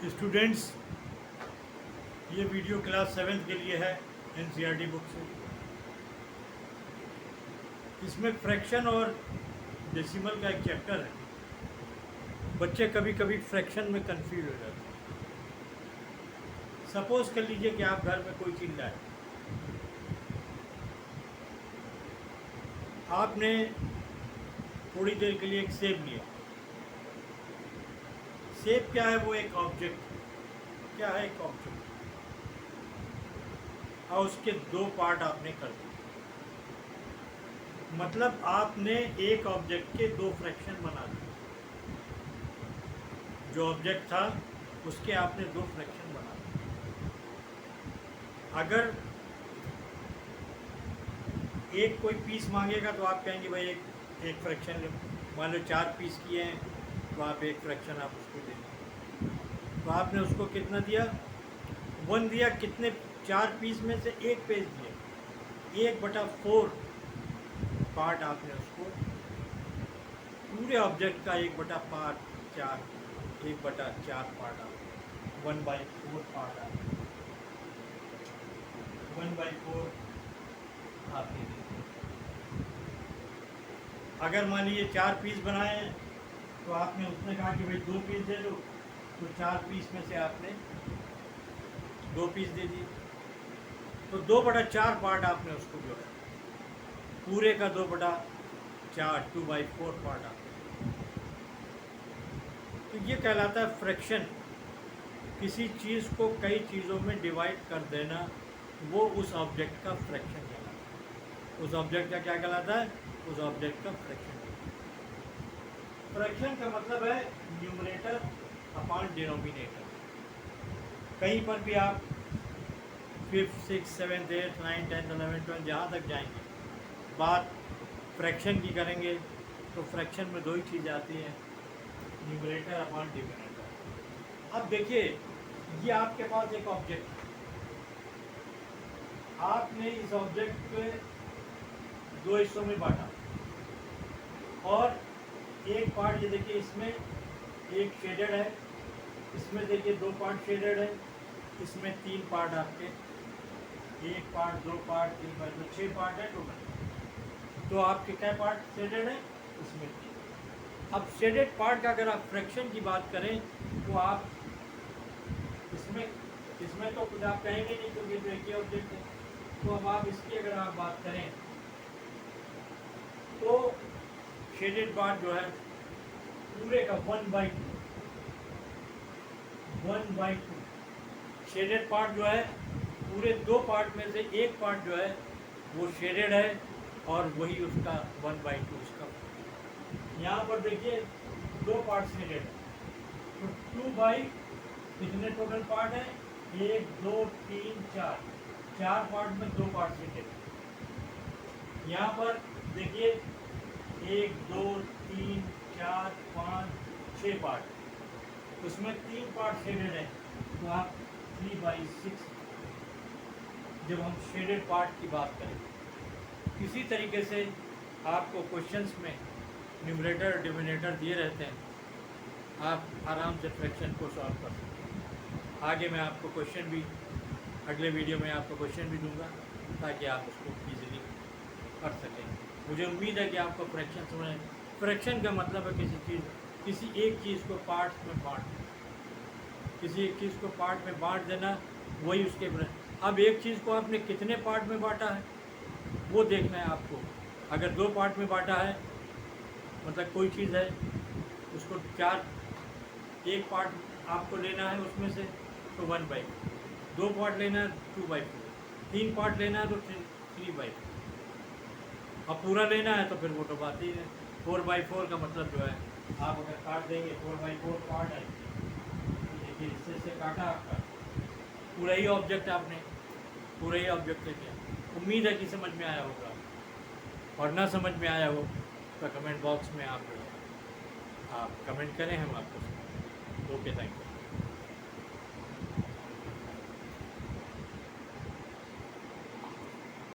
Students, ये video class 7th के लिए है एनसीईआरटी बुक से। इसमें फ्रैक्शन और डेसिमल का एक चैप्टर है। बच्चे कभी कभी फ्रैक्शन में कंफ्यूज हो जाते हैं। सपोज कर लीजिए कि आप घर में कोई चीज़ लाए, आपने थोड़ी देर के लिए एक सेब लिया। सेब क्या है? वो एक ऑब्जेक्ट। क्या है? एक ऑब्जेक्ट। और उसके दो पार्ट आपने कर दिए, मतलब आपने एक ऑब्जेक्ट के दो फ्रैक्शन बना दिए। जो ऑब्जेक्ट था उसके आपने दो फ्रैक्शन बना दिए। अगर एक कोई पीस मांगेगा तो आप कहेंगे भाई एक फ्रैक्शन लो। मान लो 4 पीस किए हैं तो आप एक फ्रैक्शन आप उसको दे दें। तो आपने उसको कितना दिया? 1 दिया। कितने? 4 पीस में से एक पेज दिया। 1/4 पार्ट आपने उसको, पूरे ऑब्जेक्ट का 1/4 1/4 पार्ट आपने 1/4 पार्ट आपने 1/4 आपने दे दिया। अगर मान लीजिए 4 पीस बनाए हैं तो आपने उसने कहा कि भाई 2 पीस दे दो, तो 4 पीस में से आपने 2 पीस दे दिए। तो 2/4 पार्ट आपने उसको जो है पूरे का 2/4 2/4 पार्ट आपने। तो ये कहलाता है फ्रैक्शन। किसी चीज़ को कई चीज़ों में डिवाइड कर देना, वो उस ऑब्जेक्ट का फ्रैक्शन कहलाता है। उस ऑब्जेक्ट का क्या कहलाता है? उस ऑब्जेक्ट का फ्रैक्शन। फ्रैक्शन का मतलब है न्यूमरेटर अपॉन डिनोमिनेटर। कहीं पर भी आप 5th 6th 7th 8th 9th 10th 11th 12th जहाँ तक जाएंगे, बात फ्रैक्शन की करेंगे तो फ्रैक्शन में दो ही चीज़ आती हैं, न्यूमरेटर अपॉन डिनोमिनेटर। अब देखिए, ये आपके पास एक ऑब्जेक्ट है। आपने इस ऑब्जेक्ट को 2 हिस्सों में बांटा और एक पार्ट, ये देखिए इसमें एक शेडेड है, इसमें देखिए 2 पार्ट शेडेड है, इसमें 3 पार्ट आपके, 1 पार्ट 2 पार्ट 3 पार्ट, तो 6 पार्ट है टोटल। तो आपके क्या पार्ट शेडेड है? इसमें 3। अब शेडेड पार्ट का अगर आप फ्रैक्शन की बात करें तो आप इसमें तो कुछ आप कहेंगे नहीं क्योंकि तो एक ही ऑब्जेक्ट है। तो अब आप इसकी अगर आप बात करें तो शेडेड पार्ट जो है पूरे का 1/2 शेडेड पार्ट जो है पूरे 2 पार्ट में से एक पार्ट जो है वो शेडेड है और वही उसका 1/2 उसका। यहाँ पर देखिए 2 पार्ट शेडेड है, तो 2 कितने टोटल पार्ट है? 1 2 3 4 पार्ट में 2 पार्ट शेडेड। यहाँ पर देखिए 1 2 3 4 5 6 पार्ट, उसमें 3 पार्ट शेडेड है, तो आप 3/6 जब हम शेडेड पार्ट की बात करें। किसी तरीके से आपको क्वेश्चंस में न्यूमरेटर और डिनोमिनेटर दिए रहते हैं, आप आराम से फ्रैक्शन को सॉल्व कर सकते हैं। आगे मैं आपको क्वेश्चन भी, अगले वीडियो में आपको क्वेश्चन भी दूंगा ताकि आप उसको ईजिली कर सकें। मुझे उम्मीद है कि आपको फ्रैक्शन समझ। फ्रैक्शन का मतलब है किसी एक चीज़ को पार्ट्स में बांट देना, किसी एक चीज़ को पार्ट में बांट देना, वही उसके। अब एक चीज़ को आपने कितने पार्ट में बांटा है वो देखना है आपको। अगर 2 पार्ट में बांटा है, मतलब कोई चीज़ है उसको 4, एक पार्ट आपको लेना है उसमें से तो 1/2, 2 पार्ट लेना है 2/4, 3 पार्ट लेना है तो 3/4, अब पूरा लेना है तो फिर वो तो बात ही है। 4/4 का मतलब जो है, आप अगर काट देंगे 4/4 पार्ट है, देखिए इससे से काटा आपका पूरा ही ऑब्जेक्ट, आपने पूरा ही ऑब्जेक्ट ले लिया। उम्मीद है कि समझ में आया होगा, और ना समझ में आया हो तो कमेंट बॉक्स में आप कमेंट करें, हम आपको। Okay, thank you.